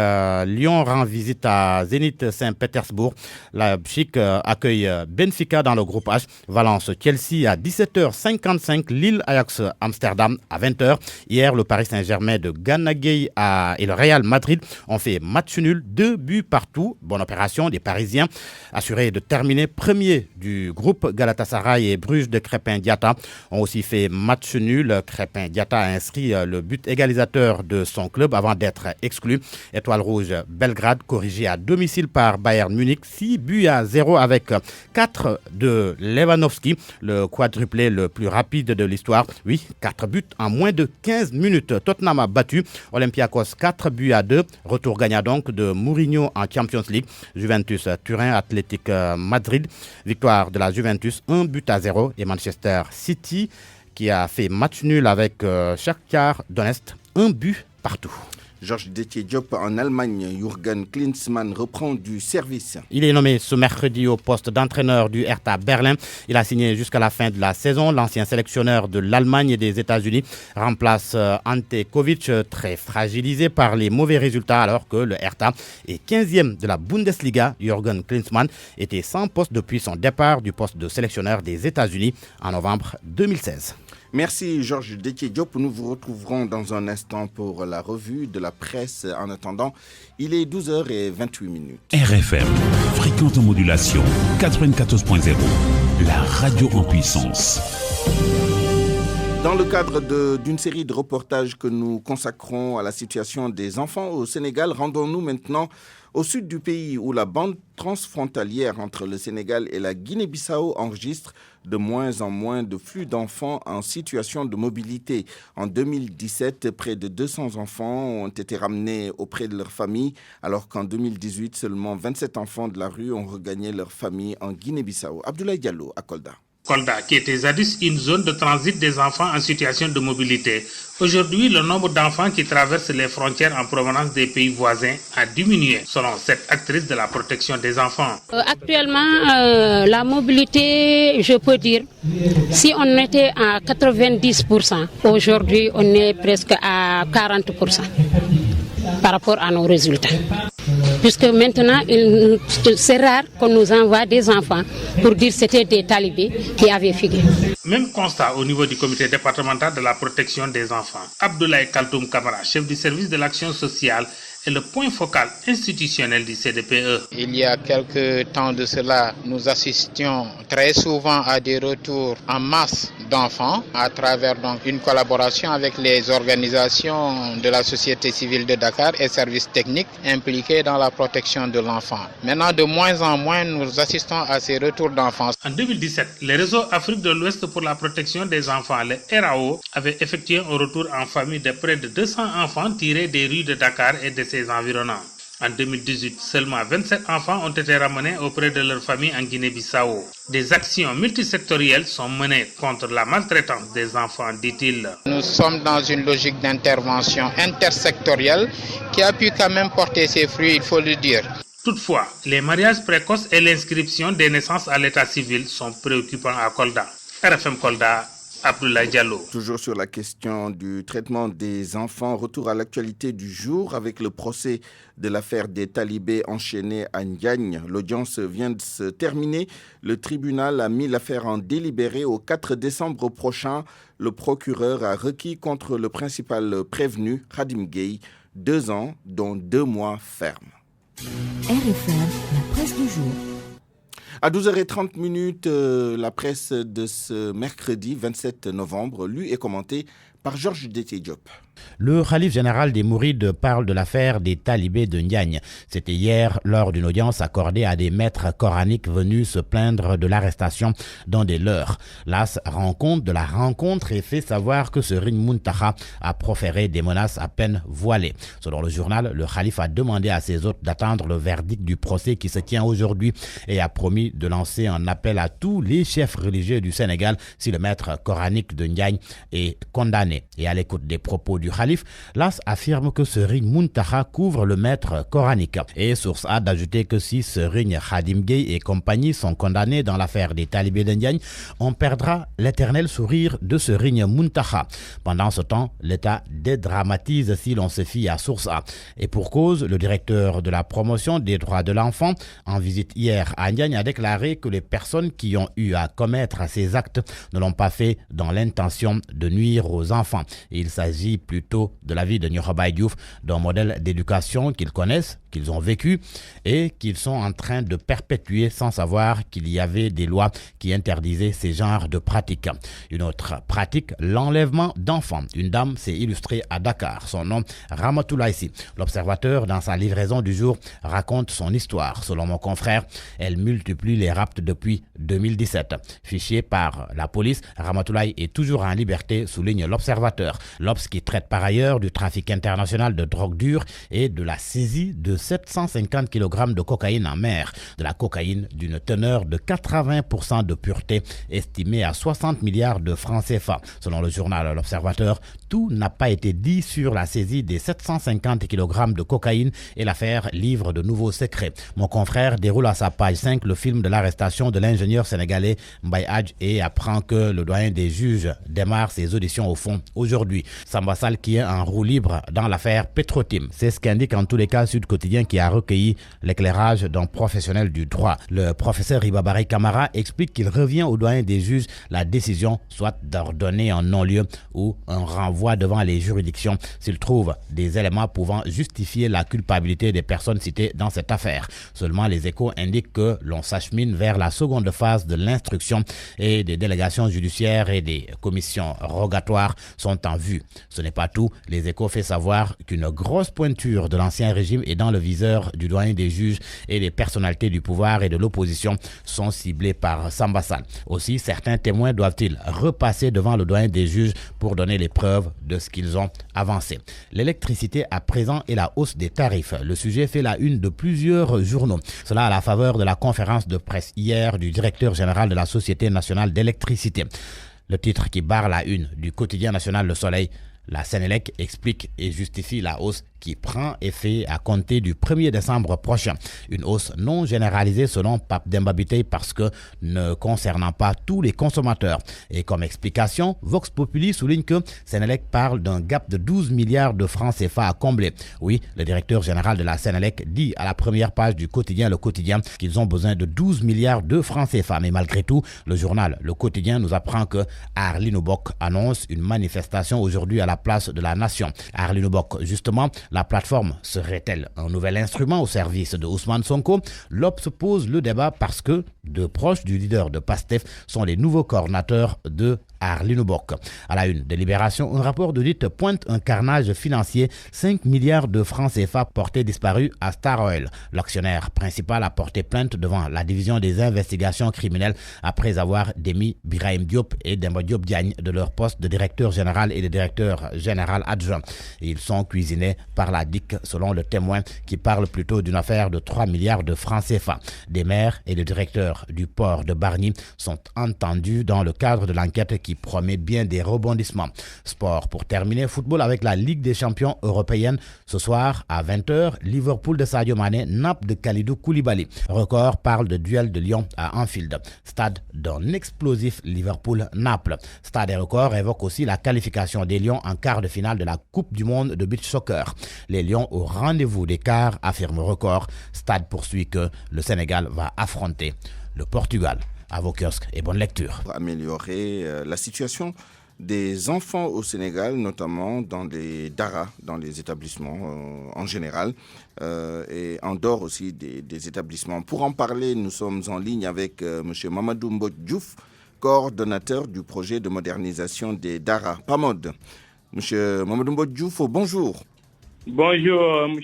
Lyon rend visite à Zénith Saint-Pétersbourg. Leipzig accueille Benfica dans le groupe H. Valence Chelsea à 17h55. Lille Ajax Amsterdam à 20h. Hier, le Paris Saint-Germain de Gana Gueye et le Real Madrid ont fait match nul, 2 buts partout. Bonne opération des Parisiens, assurés de terminer premier du groupe. Galatasaray et Bruges de Crépin Diatta ont aussi fait match nul. Crépin Diatta a inscrit le but égalisateur de son club avant d'être exclu. Étoile rouge Belgrade corrigé à domicile par Bayern Munich, 6-0 avec 4 de Lewandowski, le quadruplé le plus rapide de l'histoire. Oui, 4 buts en moins de 15 minutes. Tottenham a battu Olympiakos 4-2. Retour gagnant donc de Mourinho en Champions League. Juventus Turin, Athletic Madrid. Victoire de la Juventus 1-0. Et Manchester City qui a fait match nul avec Shakhtar Donetsk, 1 but partout. Georges Déthié Diop en Allemagne, Jürgen Klinsmann reprend du service. Il est nommé ce mercredi au poste d'entraîneur du Hertha Berlin. Il a signé jusqu'à la fin de la saison. L'ancien sélectionneur de l'Allemagne et des États-Unis remplace Ante Kovic, très fragilisé par les mauvais résultats alors que le Hertha est 15e de la Bundesliga. Jürgen Klinsmann était sans poste depuis son départ du poste de sélectionneur des États-Unis en novembre 2016. Merci Georges Déthié Diop. Nous vous retrouverons dans un instant pour la revue de la presse. En attendant, il est 12h28. RFM, fréquente modulation 94.0, la radio en puissance. Dans le cadre d'une série de reportages que nous consacrons à la situation des enfants au Sénégal, rendons-nous maintenant au sud du pays où la bande transfrontalière entre le Sénégal et la Guinée-Bissau enregistre de moins en moins de flux d'enfants en situation de mobilité. En 2017, près de 200 enfants ont été ramenés auprès de leur famille, alors qu'en 2018, seulement 27 enfants de la rue ont regagné leur famille en Guinée-Bissau. Abdoulaye Diallo à Kolda. Kolda, qui était jadis une zone de transit des enfants en situation de mobilité. Aujourd'hui, le nombre d'enfants qui traversent les frontières en provenance des pays voisins a diminué, selon cette actrice de la protection des enfants. Actuellement, la mobilité, je peux dire, si on était à 90%, aujourd'hui on est presque à 40% par rapport à nos résultats. Puisque maintenant, c'est rare qu'on nous envoie des enfants pour dire que c'était des talibés qui avaient fugué. Même constat au niveau du comité départemental de la protection des enfants. Abdoulaye Kaltoum Kamara, chef du service de l'action sociale, est le point focal institutionnel du CDPE. Il y a quelques temps de cela, nous assistions très souvent à des retours en masse d'enfants à travers donc une collaboration avec les organisations de la société civile de Dakar et services techniques impliqués dans la protection de l'enfant. Maintenant, de moins en moins, nous assistons à ces retours d'enfants. En 2017, le réseau Afrique de l'Ouest pour la protection des enfants, le RAO, avait effectué un retour en famille de près de 200 enfants tirés des rues de Dakar et de ses environnants. En 2018, seulement 27 enfants ont été ramenés auprès de leur famille en Guinée-Bissau. Des actions multisectorielles sont menées contre la maltraitance des enfants, dit-il. Nous sommes dans une logique d'intervention intersectorielle qui a pu quand même porter ses fruits, il faut le dire. Toutefois, les mariages précoces et l'inscription des naissances à l'état civil sont préoccupants à Kolda. RFM Kolda, Abdoulaye Diallo. Toujours sur la question du traitement des enfants, retour à l'actualité du jour avec le procès de l'affaire des talibés enchaînés à Ndiagne. L'audience vient de se terminer. Le tribunal a mis l'affaire en délibéré au 4 décembre prochain. Le procureur a requis contre le principal prévenu, Khadim Gueye, 2 ans, dont 2 mois fermes. RFM, la presse du jour. À 12h30, la presse de ce mercredi 27 novembre, lue et commentée par Georges Détié Diop. Le khalife général des Mourides parle de l'affaire des talibés de Ndiagne. C'était hier lors d'une audience accordée à des maîtres coraniques venus se plaindre de l'arrestation d'un des leurs. L'AS rend compte de la rencontre et fait savoir que Serigne Mountakha a proféré des menaces à peine voilées. Selon le journal, le khalife a demandé à ses hôtes d'attendre le verdict du procès qui se tient aujourd'hui et a promis de lancer un appel à tous les chefs religieux du Sénégal si le maître coranique de Ndiagne est condamné. Et à l'écoute des propos du khalife, l'AS affirme que Serigne Mountakha couvre le maître coranique. Et source A d'ajouter que si Serigne Khadim Gueye et compagnie sont condamnés dans l'affaire des talibés de Ndiagne, on perdra l'éternel sourire de Serigne Mountakha. Pendant ce temps, l'État dédramatise si l'on se fie à source A. Et pour cause, le directeur de la promotion des droits de l'enfant, en visite hier à Ndiagne, a déclaré que les personnes qui ont eu à commettre ces actes ne l'ont pas fait dans l'intention de nuire aux enfants. Il s'agit plutôt de la vie de Niokhobaye Diouf, d'un modèle d'éducation qu'ils connaissent, qu'ils ont vécu et qu'ils sont en train de perpétuer sans savoir qu'il y avait des lois qui interdisaient ces genres de pratiques. Une autre pratique, l'enlèvement d'enfants. Une dame s'est illustrée à Dakar. Son nom, Ramatoulaye. L'observateur, dans sa livraison du jour, raconte son histoire. Selon mon confrère, elle multiplie les rapts depuis 2017. Fiché par la police, Ramatoulaye est toujours en liberté, souligne l'observateur. L'Obs qui traite par ailleurs du trafic international de drogue dure et de la saisie de 750 kg de cocaïne en mer, de la cocaïne d'une teneur de 80% de pureté, estimée à 60 milliards de francs CFA. Selon le journal L'Observateur, tout n'a pas été dit sur la saisie des 750 kg de cocaïne et l'affaire livre de nouveaux secrets. Mon confrère déroule à sa page 5 le film de l'arrestation de l'ingénieur sénégalais Mbaye Hadj et apprend que le doyen des juges démarre ses auditions au fond aujourd'hui. Samba Sall qui est en roue libre dans l'affaire Petrotim. C'est ce qu'indique en tous les cas Sud Quotidien qui a recueilli l'éclairage d'un professionnel du droit. Le professeur Ibabari Kamara explique qu'il revient au doyen des juges la décision soit d'ordonner un non-lieu ou un renvoi devant les juridictions s'il trouve des éléments pouvant justifier la culpabilité des personnes citées dans cette affaire. Seulement les Échos indiquent que l'on s'achemine vers la seconde phase de l'instruction et des délégations judiciaires et des commissions rogatoires sont en vue. Ce n'est pas tout. Les Échos fait savoir qu'une grosse pointure de l'ancien régime est dans le viseur du doyen des juges et les personnalités du pouvoir et de l'opposition sont ciblées par Samba Sall. Aussi, certains témoins doivent-ils repasser devant le doyen des juges pour donner les preuves de ce qu'ils ont avancé. L'électricité à présent et la hausse des tarifs. Le sujet fait la une de plusieurs journaux. Cela à la faveur de la conférence de presse hier du directeur général de la Société nationale d'électricité. Le titre qui barre la une du quotidien national Le Soleil, la Sénélec explique et justifie la hausse qui prend effet à compter du 1er décembre prochain. Une hausse non généralisée selon Pape Demba Bitèye parce que ne concernant pas tous les consommateurs. Et comme explication, Vox Populi souligne que Sénélec parle d'un gap de 12 milliards de francs CFA à combler. Oui, le directeur général de la Sénélec dit à la première page du quotidien Le Quotidien qu'ils ont besoin de 12 milliards de francs CFA. Mais malgré tout, le journal Le Quotidien nous apprend que Arline Obok annonce une manifestation aujourd'hui à la place de la Nation. Arline Obok, justement, la plateforme serait-elle un nouvel instrument au service de Ousmane Sonko? L'Obs pose le débat parce que deux proches du leader de PASTEF sont les nouveaux coordinateurs de Arlinobok. À la une de Libération, un rapport d'audit pointe un carnage financier, 5 milliards de francs CFA portés disparus à Star Oil. L'actionnaire principal a porté plainte devant la division des investigations criminelles après avoir démis Birahim Diop et Demba Diop Diagne de leur poste de directeur général et de directeur général adjoint. Ils sont cuisinés par la DIC selon le témoin qui parle plutôt d'une affaire de 3 milliards de francs CFA. Des maires et le directeur du port de Bargny sont entendus dans le cadre de l'enquête qui promet bien des rebondissements. Sport pour terminer, football avec la Ligue des champions européenne. Ce soir à 20h, Liverpool de Sadio Mané, Naples de Kalidou Koulibaly. Record parle de duel de Lyon à Anfield. Stade d'un explosif Liverpool-Naples. Stade et Record évoque aussi la qualification des Lions en quart de finale de la Coupe du monde de beach soccer. Les Lions au rendez-vous des quarts, affirme Record. Stade poursuit que le Sénégal va affronter le Portugal. À vos kiosques et bonne lecture. Pour améliorer la situation des enfants au Sénégal, notamment dans les daras, dans les établissements en général, et en dehors aussi des établissements. Pour en parler, nous sommes en ligne avec M. Mamadou Mbodj Diouf, coordonnateur du projet de modernisation des daras, PAMOD. M. Mamadou Mbodj Diouf, bonjour. Bonjour, M.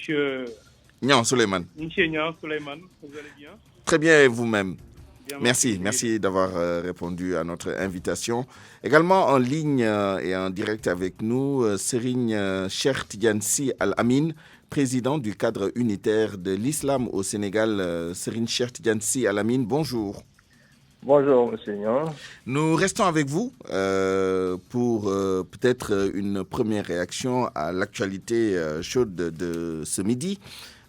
Nian Souleymane. M. Nian Souleymane, vous allez bien? Très bien, et vous-même? Merci d'avoir répondu à notre invitation. Également en ligne et en direct avec nous, Serigne Cheikh Tidiane Sy Al Amin, président du cadre unitaire de l'islam au Sénégal. Serigne Cheikh Tidiane Sy Al Amin, bonjour. Bonjour, monsieur Nian. Nous restons avec vous pour peut-être une première réaction à l'actualité chaude de ce midi,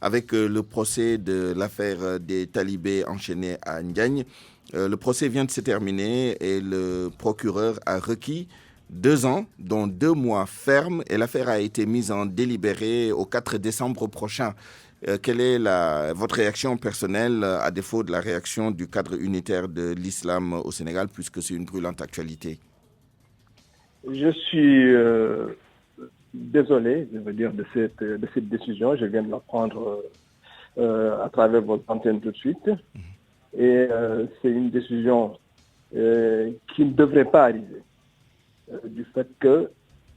avec le procès de l'affaire des talibés enchaînés à Ndiagne. Le procès vient de se terminer et le procureur a requis 2 ans, dont 2 mois fermes, et l'affaire a été mise en délibéré au 4 décembre prochain. Quelle est votre réaction personnelle, à défaut de la réaction du cadre unitaire de l'islam au Sénégal, puisque c'est une brûlante actualité? Je suis désolé, je veux dire, de cette décision. Je viens de la prendre à travers votre antenne tout de suite. Et c'est une décision qui ne devrait pas arriver, du fait que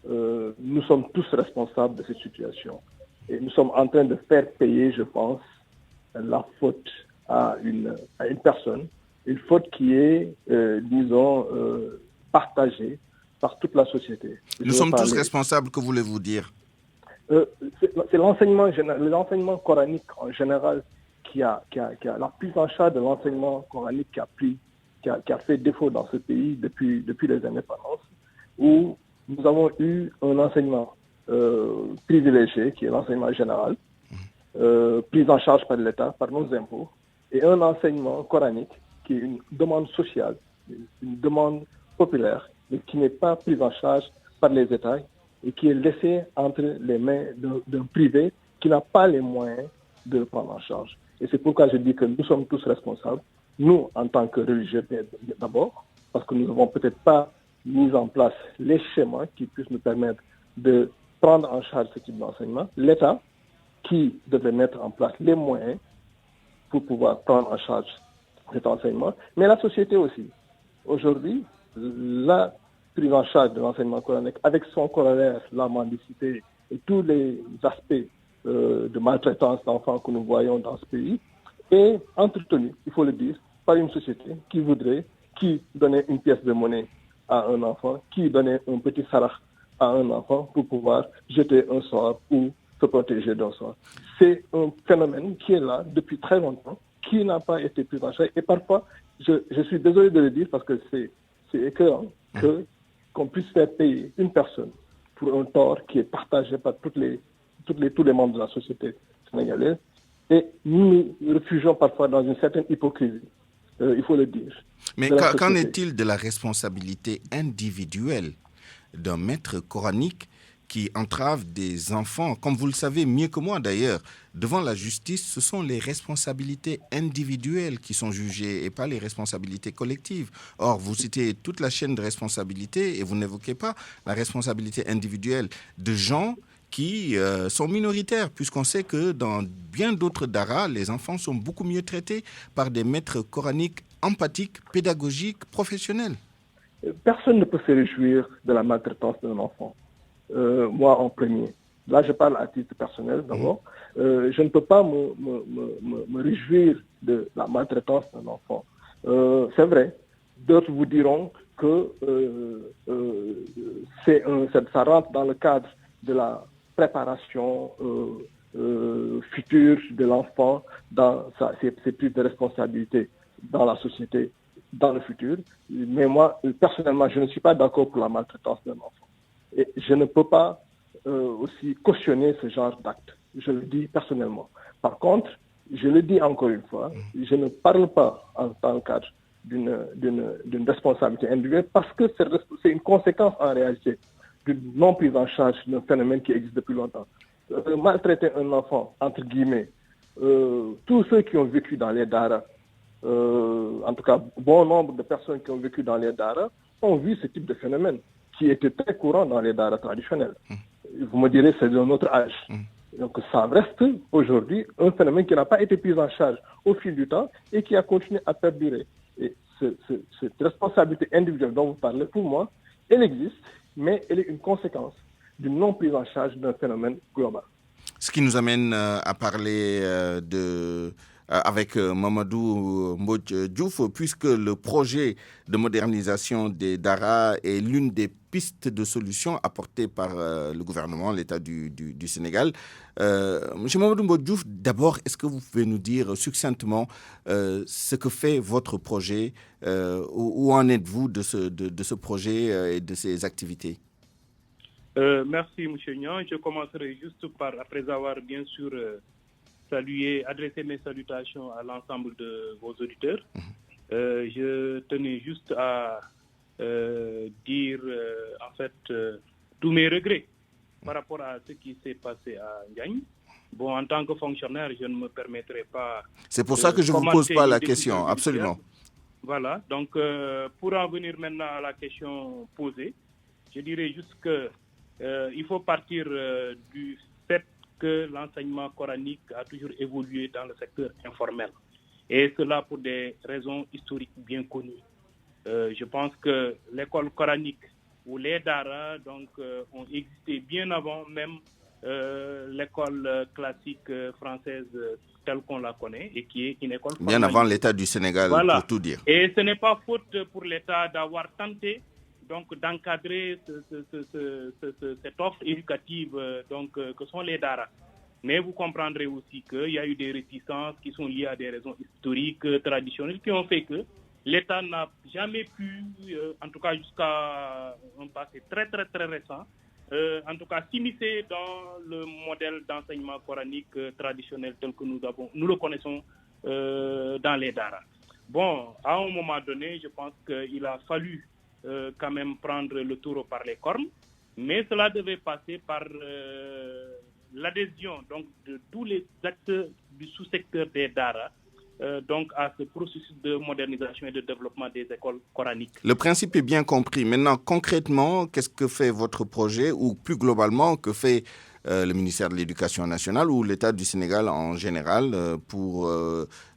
nous sommes tous responsables de cette situation. Et nous sommes en train de faire payer, je pense, la faute à une personne, une faute qui est, disons, partagée par toute la société. Nous sommes tous responsables, que voulez-vous dire? C'est l'enseignement coranique en général qui a la prise en charge de l'enseignement coranique qui a fait défaut dans ce pays depuis les indépendances, où nous avons eu un enseignement privilégié, qui est l'enseignement général, pris en charge par l'État, par nos impôts, et un enseignement coranique qui est une demande sociale, une demande populaire, mais qui n'est pas prise en charge par les États et qui est laissée entre les mains d'un privé qui n'a pas les moyens de le prendre en charge. Et c'est pourquoi je dis que nous sommes tous responsables, nous en tant que religieux d'abord, parce que nous n'avons peut-être pas mis en place les schémas qui puissent nous permettre de prendre en charge ce type d'enseignement, l'État qui devrait mettre en place les moyens pour pouvoir prendre en charge cet enseignement, mais la société aussi. Aujourd'hui, la prise en charge de l'enseignement coranique, avec son corollaire, la mendicité et tous les aspects de maltraitance d'enfants que nous voyons dans ce pays, est entretenue, il faut le dire, par une société qui donnait une pièce de monnaie à un enfant, qui donnait un petit sarah à un enfant pour pouvoir jeter un sort ou se protéger d'un sort. C'est un phénomène qui est là depuis très longtemps, qui n'a pas été pris en charge. Et parfois, je suis désolé de le dire parce que c'est écœurant qu'on puisse faire payer une personne pour un tort qui est partagé par tous les membres de la société sénégalaise. Et nous nous réfugions parfois dans une certaine hypocrisie, il faut le dire. Mais qu'en est-il de la responsabilité individuelle d'un maître coranique qui entrave des enfants? Comme vous le savez mieux que moi d'ailleurs, devant la justice, ce sont les responsabilités individuelles qui sont jugées et pas les responsabilités collectives. Or, vous citez toute la chaîne de responsabilité et vous n'évoquez pas la responsabilité individuelle de gens qui sont minoritaires, puisqu'on sait que dans bien d'autres daras, les enfants sont beaucoup mieux traités par des maîtres coraniques empathiques, pédagogiques, professionnels. Personne ne peut se réjouir de la maltraitance d'un enfant. Moi en premier. Là, je parle à titre personnel d'abord. Je ne peux pas me réjouir de la maltraitance d'un enfant. C'est vrai. D'autres vous diront que ça rentre dans le cadre de la préparation future de l'enfant dans ses prises de responsabilité dans la société, dans le futur. Mais moi, personnellement, je ne suis pas d'accord pour la maltraitance d'un enfant. Et je ne peux pas aussi cautionner ce genre d'acte. Je le dis personnellement. Par contre, je le dis encore une fois, je ne parle pas dans le cadre d'une responsabilité individuelle parce que c'est une conséquence en réalité d'une non prise en charge d'un phénomène qui existe depuis longtemps. Maltraiter un enfant, entre guillemets, tous ceux qui ont vécu dans les daras, en tout cas bon nombre de personnes qui ont vécu dans les daras ont vu ce type de phénomène qui était très courant dans les daras traditionnels. Vous me direz c'est d'un autre âge. Donc ça reste aujourd'hui un phénomène qui n'a pas été pris en charge au fil du temps et qui a continué à perdurer. Et cette responsabilité individuelle dont vous parlez, pour moi, elle existe, mais elle est une conséquence d'une non prise en charge d'un phénomène global. Ce qui nous amène à parler avec Mamadou Mbodj Diouf, puisque le projet de modernisation des daras est l'une des pistes de solutions apportées par le gouvernement, l'État du Sénégal. Monsieur Mamadou Mbodj Diouf, d'abord, est-ce que vous pouvez nous dire succinctement ce que fait votre projet, où en êtes-vous de ce projet et de ses activités? Merci, M. Nian. Je commencerai juste par, après avoir bien sûr adresser mes salutations à l'ensemble de vos auditeurs. Je tenais juste à dire en fait tous mes regrets par rapport à ce qui s'est passé à Ndiagne. Bon, en tant que fonctionnaire, je ne me permettrai pas... C'est pour ça que je ne vous pose pas la question, absolument. Voilà, donc pour en venir maintenant à la question posée, je dirais juste que il faut partir du fait que l'enseignement coranique a toujours évolué dans le secteur informel. Et cela pour des raisons historiques bien connues. Je pense que l'école coranique ou les daras ont existé bien avant même l'école classique française telle qu'on la connaît et qui est une école formelle. Bien avant l'État du Sénégal, voilà. Pour tout dire. Et ce n'est pas faute pour l'État d'avoir tenté d'encadrer cette offre éducative que sont les daras. Mais vous comprendrez aussi qu'il y a eu des réticences qui sont liées à des raisons historiques, traditionnelles, qui ont fait que l'État n'a jamais pu, en tout cas jusqu'à un passé très très très récent, en tout cas s'immiscer dans le modèle d'enseignement coranique traditionnel tel que nous le connaissons dans les daras. Bon, à un moment donné, je pense qu'il a fallu quand même prendre le taureau par les cornes, mais cela devait passer par l'adhésion de tous les acteurs du sous-secteur des daras à ce processus de modernisation et de développement des écoles coraniques. Le principe est bien compris. Maintenant, concrètement, qu'est-ce que fait votre projet ou plus globalement, que fait le ministère de l'Éducation nationale ou l'État du Sénégal en général pour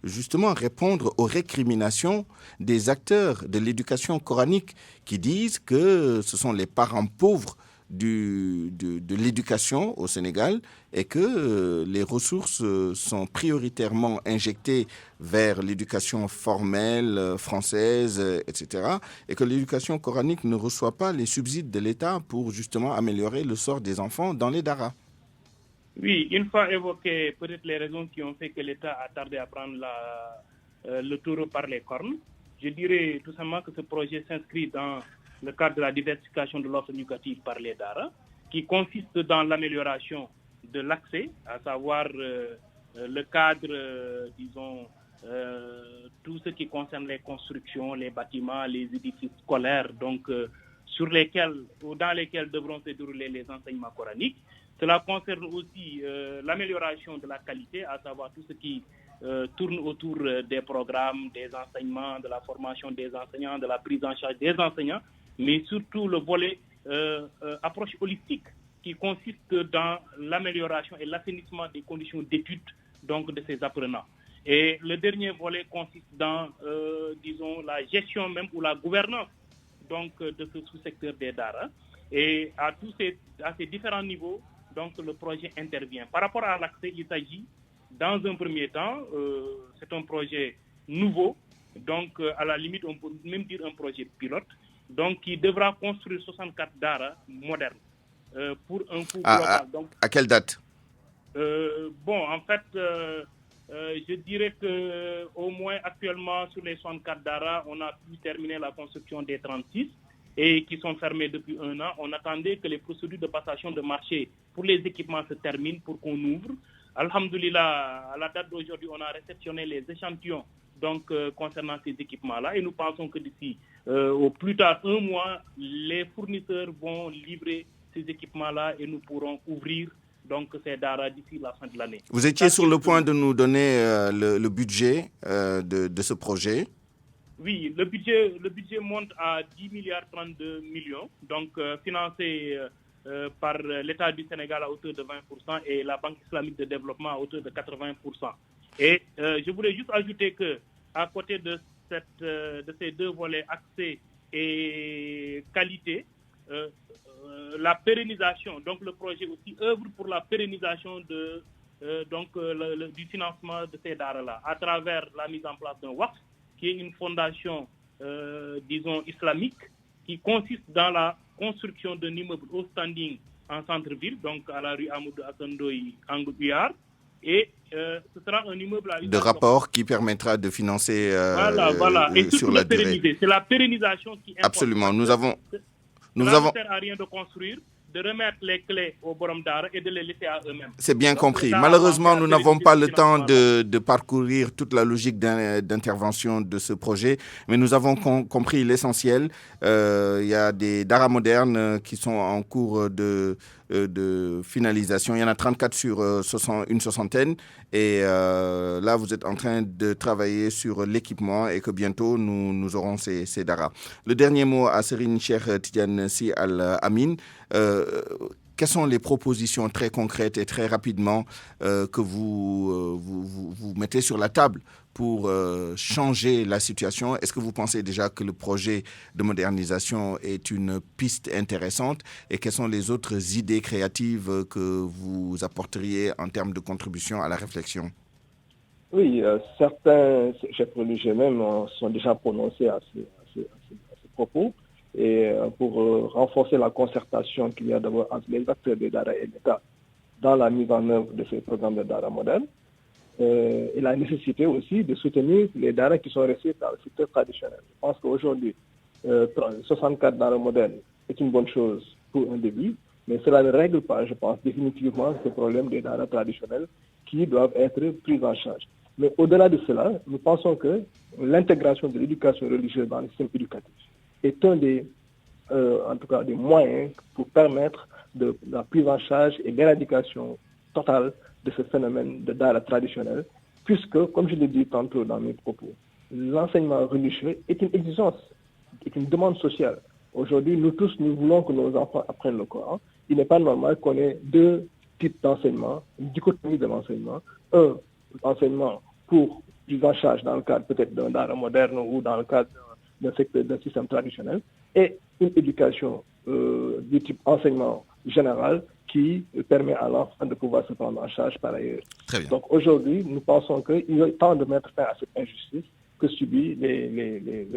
justement répondre aux récriminations des acteurs de l'éducation coranique qui disent que ce sont les parents pauvres de l'éducation au Sénégal et que les ressources sont prioritairement injectées vers l'éducation formelle française, etc. et que l'éducation coranique ne reçoit pas les subsides de l'État pour justement améliorer le sort des enfants dans les daras. Oui, une fois évoqué peut-être les raisons qui ont fait que l'État a tardé à prendre le taureau par les cornes, je dirais tout simplement que ce projet s'inscrit dans le cadre de la diversification de l'offre éducative par les daras, qui consiste dans l'amélioration de l'accès, à savoir le cadre, tout ce qui concerne les constructions, les bâtiments, les édifices scolaires, sur lesquels ou dans lesquels devront se dérouler les enseignements coraniques. Cela concerne aussi l'amélioration de la qualité, à savoir tout ce qui tourne autour des programmes, des enseignements, de la formation des enseignants, de la prise en charge des enseignants, mais surtout le volet approche holistique qui consiste dans l'amélioration et l'assainissement des conditions d'études de ces apprenants. Et le dernier volet consiste dans, la gestion même ou la gouvernance donc, de ce sous-secteur des Dara. Et à ces différents niveaux, donc, le projet intervient. Par rapport à l'accès, il s'agit, dans un premier temps, c'est un projet nouveau, donc à la limite, on peut même dire un projet pilote, donc qui devra construire 64 Dara modernes pour un coût global. Donc, à quelle date? En fait, je dirais qu'au moins actuellement, sur les 64 Dara, on a pu terminer la construction des 36 et qui sont fermés depuis 1 an. On attendait que les procédures de passation de marché pour les équipements se terminent pour qu'on ouvre. Alhamdoulilah, à la date d'aujourd'hui, on a réceptionné les échantillons donc, concernant ces équipements-là et nous pensons que d'ici au plus tard 1 mois, les fournisseurs vont livrer ces équipements-là et nous pourrons ouvrir donc ces Dara d'ici la fin de l'année. Vous étiez sur le point de nous donner le budget de ce projet. Oui, le budget monte à 10 milliards 32 millions, donc financé par l'État du Sénégal à hauteur de 20% et la Banque islamique de développement à hauteur de 80%. Et je voulais juste ajouter qu'à côté de ces 2 volets accès et qualité, la pérennisation, donc le projet aussi œuvre pour la pérennisation du financement de ces Dara-là à travers la mise en place d'un WAF, qui est une fondation, disons, islamique, qui consiste dans la construction d'un immeuble au standing en centre-ville, donc à la rue Amadou Akandoy, Angle Guyard. Et ce sera un immeuble à de rapport qui permettra de financer et sur la durée. C'est la pérennisation qui importe. Absolument. Nous avons... ne sert à rien de construire, de remettre les clés aux Borom Dara et de les laisser à eux-mêmes. C'est bien compris. Malheureusement, nous n'avons pas le temps de parcourir toute la logique d'intervention de ce projet, mais nous avons compris l'essentiel. Il y a des Dara modernes qui sont en cours de finalisation. Il y en a 34 sur une soixantaine. Et là, vous êtes en train de travailler sur l'équipement et que bientôt, nous aurons ces Dara. Le dernier mot à Serigne Cheikh Tidiane Sy Al Amine. Quelles sont les propositions très concrètes et très rapidement que vous mettez sur la table pour changer la situation? Est-ce que vous pensez déjà que le projet de modernisation est une piste intéressante? Et quelles sont les autres idées créatives que vous apporteriez en termes de contribution à la réflexion? Oui, certains chefs religieux même sont déjà prononcés à ce propos. Et pour renforcer la concertation qu'il y a d'abord entre les acteurs de Dara et l'État dans la mise en œuvre de ces programmes de Dara moderne, et la nécessité aussi de soutenir les Dara qui sont restés dans le secteur traditionnel. Je pense qu'aujourd'hui, 64 Dara modernes est une bonne chose pour un début, mais cela ne règle pas, je pense, définitivement ce problème des Dara traditionnels qui doivent être pris en charge. Mais au-delà de cela, nous pensons que l'intégration de l'éducation religieuse dans le système éducatif est un des moyens pour permettre de la prise en charge et l'éradication totale de ce phénomène de Dara traditionnel, puisque, comme je l'ai dit tantôt dans mes propos, l'enseignement religieux est une exigence, est une demande sociale. Aujourd'hui, nous tous, nous voulons que nos enfants apprennent le Coran. Il n'est pas normal qu'on ait 2 types d'enseignement, une dichotomie de l'enseignement. Un, l'enseignement pour prise en charge dans le cadre peut-être d'un Dara moderne ou dans le cadre d'un système traditionnel, et une éducation du type enseignement général qui permet à l'enfant de pouvoir se prendre en charge par ailleurs. Très bien. Donc aujourd'hui, nous pensons qu'il est temps de mettre fin à cette injustice que subit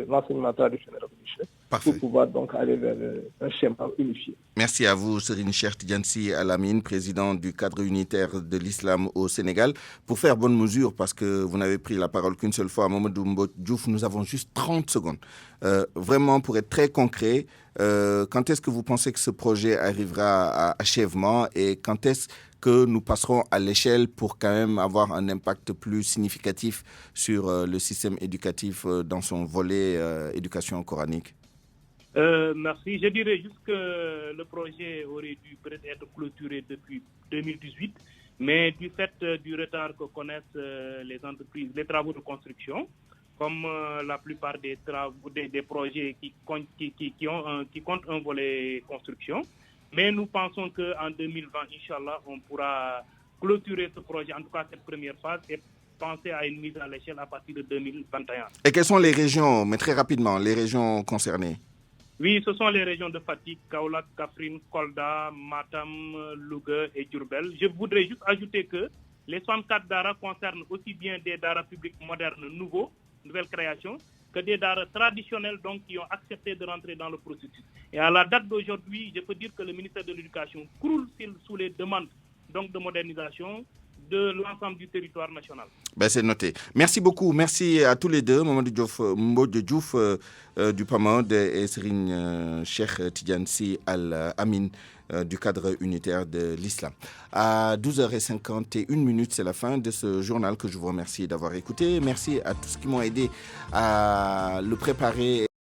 l'enseignement traditionnel religieux pour pouvoir donc aller vers un schéma unifié. Merci à vous, Serigne Cheikh Tidiane Sy Al Amine, président du cadre unitaire de l'islam au Sénégal. Pour faire bonne mesure, parce que vous n'avez pris la parole qu'une seule fois à Mamadou Mbodj Diouf, nous avons juste 30 secondes. Vraiment, pour être très concret, quand est-ce que vous pensez que ce projet arrivera à achèvement et quand est-ce que nous passerons à l'échelle pour quand même avoir un impact plus significatif sur le système éducatif dans son volet éducation coranique? Merci. Je dirais juste que le projet aurait dû peut-être être clôturé depuis 2018, mais du fait du retard que connaissent les entreprises, les travaux de construction, comme la plupart des projets qui comptent un volet construction. Mais nous pensons qu'en 2020, Inch'Allah, on pourra clôturer ce projet, en tout cas cette première phase, et penser à une mise à l'échelle à partir de 2021. Et quelles sont les régions, mais très rapidement, les régions concernées? Oui, ce sont les régions de Fatick, Kaolack, Kaffrine, Kolda, Matam, Louga et Diourbel. Je voudrais juste ajouter que les 64 daara concernent aussi bien des daara publics modernes nouveaux, nouvelles créations, que des daara traditionnels donc, qui ont accepté de rentrer dans le processus. Et à la date d'aujourd'hui, je peux dire que le ministère de l'Éducation croule sous les demandes donc, de modernisation de l'ensemble du territoire national. C'est noté. Merci beaucoup. Merci à tous les deux, Mamadou Diouf, Mbodj Diouf du PAMOD et Serigne Cheikh Tidiane Sy Al Amin du cadre unitaire de l'islam. À 12h51, c'est la fin de ce journal que je vous remercie d'avoir écouté. Merci à tous qui m'ont aidé à le préparer